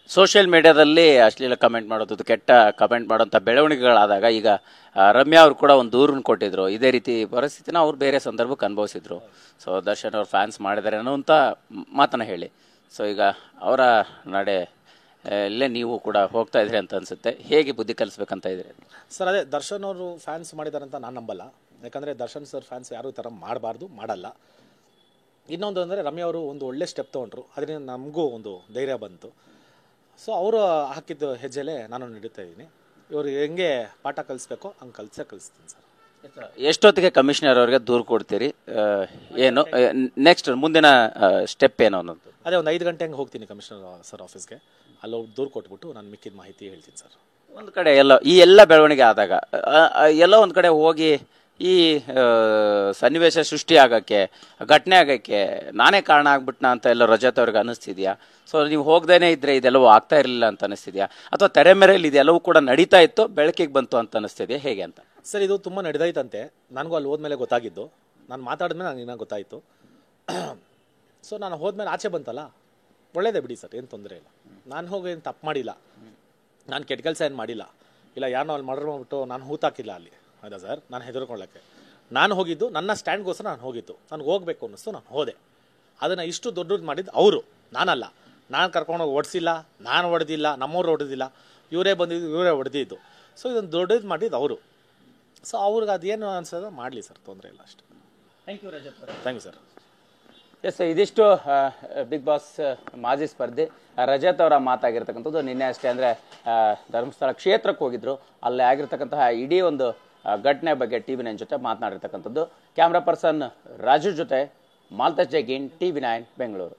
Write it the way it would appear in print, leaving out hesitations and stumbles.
Social ಮೀಡಿಯಾದಲ್ಲಿ ಅಶ್ಲೀಲ comment ಮಾಡೋದು, ಕೆಟ್ಟ ಕಮೆಂಟ್ ಮಾಡೋಂಥ ಬೆಳವಣಿಗೆಗಳಾದಾಗ ಈಗ ರಮ್ಯಾ ಅವರು ಕೂಡ ಒಂದು ದೂರನ್ನು ಕೊಟ್ಟಿದ್ರು. ಇದೇ ರೀತಿ ಪರಿಸ್ಥಿತಿನ ಅವ್ರು ಬೇರೆ ಸಂದರ್ಭಕ್ಕೆ ಅನುಭವಿಸಿದ್ರು. ಸೊ ದರ್ಶನ್ ಅವ್ರು ಫ್ಯಾನ್ಸ್ ಮಾಡಿದ್ದಾರೆ ಅನ್ನೋಂಥ ಮಾತನ್ನ ಹೇಳಿ. ಸೊ ಈಗ ಅವರ ನಡೆ ಇಲ್ಲೇ ನೀವು ಕೂಡ ಹೋಗ್ತಾ ಇದ್ರಿ ಅಂತ ಅನ್ಸುತ್ತೆ. ಹೇಗೆ ಬುದ್ಧಿ ಕಲಿಸ್ಬೇಕಂತ ಇದ್ರಿ ಸರ್? ಅದೇ ದರ್ಶನ್ ಅವರು ಫ್ಯಾನ್ಸ್ ಮಾಡಿದ್ದಾರೆ ಅಂತ ನಾನು ನಂಬಲ್ಲ. ಯಾಕಂದರೆ ದರ್ಶನ್ ಸರ್ ಫ್ಯಾನ್ಸ್ ಯಾರು ಈ ಥರ ಮಾಡಬಾರ್ದು, ಮಾಡಲ್ಲ. ಇನ್ನೊಂದು ಅಂದರೆ ರಮ್ಯಾ ಅವರು ಒಂದು ಒಳ್ಳೆ ಸ್ಟೆಪ್ ತೊಗೊಂಡ್ರು, ಅದರಿಂದ ನಮಗೂ ಒಂದು ಧೈರ್ಯ ಬಂತು. ಸೊ ಅವರು ಹಾಕಿದ್ದು ಹೆಜ್ಜೆಲೆ ನಾನು ನಡೀತಾ ಇದ್ದೀನಿ. ಇವರು ಹೆಂಗೆ ಪಾಠ ಕಲಿಸ್ಬೇಕೋ ಹಂಗೆ ಕಲಿಸ್ತೀನಿ ಸರ್. ಎಷ್ಟೊತ್ತಿಗೆ ಕಮಿಷನರ್ ಅವರಿಗೆ ದೂರು ಕೊಡ್ತೀರಿ? ಏನು ನೆಕ್ಸ್ಟ್ ಮುಂದಿನ ಸ್ಟೆಪ್ ಏನು ಅನ್ನೋದು? ಅದೇ ಒಂದು 5 ಗಂಟೆ ಹಂಗೆ ಹೋಗ್ತೀನಿ ಕಮಿಷನರ್ ಸರ್ ಆಫೀಸ್ಗೆ. ಅಲ್ಲಿ ದೂರು ಕೊಟ್ಬಿಟ್ಟು ನಾನು ಮಿಕ್ಕಿದ ಮಾಹಿತಿ ಹೇಳ್ತೀನಿ ಸರ್. ಒಂದು ಕಡೆ ಈ ಎಲ್ಲ ಬೆಳವಣಿಗೆ ಆದಾಗ ಎಲ್ಲ ಒಂದು ಕಡೆ ಹೋಗಿ ಈ ಸನ್ನಿವೇಶ ಸೃಷ್ಟಿ ಆಗೋಕ್ಕೆ, ಘಟನೆ ಆಗೋಕ್ಕೆ ನಾನೇ ಕಾರಣ ಆಗ್ಬಿಟ್ನಾ ಅಂತ ಎಲ್ಲ ರಜತ್ ಅವ್ರಿಗೆ ಅನ್ನಿಸ್ತಿದ್ಯಾ? ಸೊ ನೀವು ಹೋಗ್ದೇನೆ ಇದ್ರೆ ಇದೆಲ್ಲವೂ ಆಗ್ತಾ ಇರಲಿಲ್ಲ ಅಂತ ಅನಿಸ್ತಿದ್ಯಾ? ಅಥವಾ ತೆರೆ ಮೇರೆಯಲ್ಲಿ ಇದೆಲ್ಲವೂ ಕೂಡ ನಡೀತಾ ಇತ್ತು, ಬೆಳಕಿಗೆ ಬಂತು ಅಂತ ಅನಿಸ್ತಿದೆಯಾ? ಹೇಗೆ ಅಂತ ಸರ್, ಇದು ತುಂಬ ನಡೆದೈತಂತೆ. ನನಗೂ ಅಲ್ಲಿ ಹೋದ್ಮೇಲೆ ಗೊತ್ತಾಗಿದ್ದು. ನಾನು ಮಾತಾಡಿದ್ಮೇಲೆ ನನಗೆ ಇನ್ನೂ ಗೊತ್ತಾಯಿತು. ಸೊ ನಾನು ಹೋದ್ಮೇಲೆ ಆಚೆ ಬಂತಲ್ಲ, ಒಳ್ಳೇದೇ ಬಿಡಿ ಸರ್, ಏನು ತೊಂದರೆ ಇಲ್ಲ. ನಾನು ಹೋಗಿ ಏನು ತಪ್ಪು ಮಾಡಿಲ್ಲ, ನಾನು ಕೆಟ್ಟ ಕೆಲಸ ಏನು ಮಾಡಿಲ್ಲ. ಇಲ್ಲ ಯಾರನ್ನೋ ಅಲ್ಲಿ ಮರ್ಡರ್ ಮಾಡಿಬಿಟ್ಟು ನಾನು ಹೂತಾಕಿಲ್ಲ ಅಲ್ಲಿ. ಹೌದಾ ಸರ್? ನಾನು ಹೆದರ್ಕೊಳ್ಳೋಕ್ಕೆ ನಾನು ಹೋಗಿದ್ದು ನನ್ನ ಸ್ಟ್ಯಾಂಡ್ಗೋಸ್ಕರ ನಾನು ಹೋಗಿದ್ದು. ನನಗೆ ಹೋಗಬೇಕು ಅನ್ನಿಸ್ತು, ನಾನು ಹೋದೆ. ಅದನ್ನು ಇಷ್ಟು ದೊಡ್ಡದು ಮಾಡಿದ್ದು ಅವರು, ನಾನಲ್ಲ. ನಾನು ಕರ್ಕೊಂಡೋಗಿ ಓಡಿಸಿಲ್ಲ, ನಾನು ಹೊಡೆದಿಲ್ಲ, ನಮ್ಮವ್ರು ಹೊಡೆದಿಲ್ಲ, ಇವರೇ ಬಂದಿದ್ದು, ಇವರೇ ಹೊಡೆದಿದ್ದು. ಸೊ ಇದನ್ನು ದೊಡ್ಡದು ಮಾಡಿದ್ದು ಅವರು. ಸೊ ಅವ್ರಿಗೆ ಅದೇನು ಅನ್ಸೋದು ಮಾಡಲಿ ಸರ್, ತೊಂದರೆ ಇಲ್ಲ ಅಷ್ಟೇ. Thank you Rajat. Thank you sir. Yes, ಇದಿಷ್ಟು ಬಿಗ್ ಬಾಸ್ ಮಾಜಿ ಸ್ಪರ್ಧಿ ರಜತ್ ಅವರ ಮಾತಾಗಿರ್ತಕ್ಕಂಥದ್ದು. ನಿನ್ನೆ ಅಷ್ಟೇ ಅಂದರೆ ಧರ್ಮಸ್ಥಳ ಕ್ಷೇತ್ರಕ್ಕೆ ಹೋಗಿದ್ರು. ಅಲ್ಲೇ ಆಗಿರ್ತಕ್ಕಂತಹ ಇಡೀ ಒಂದು ಘಟನೆ ಬಗ್ಗೆ TV9 ಜೊತೆ ಮಾತನಾಡಿರ್ತಕ್ಕಂಥದ್ದು. ಕ್ಯಾಮ್ರಾ ಪರ್ಸನ್ ರಾಜು ಜೊತೆ ಮಾಲ್ತೇಶ್ ಜೈಗಿನ್, TV9 ಬೆಂಗಳೂರು.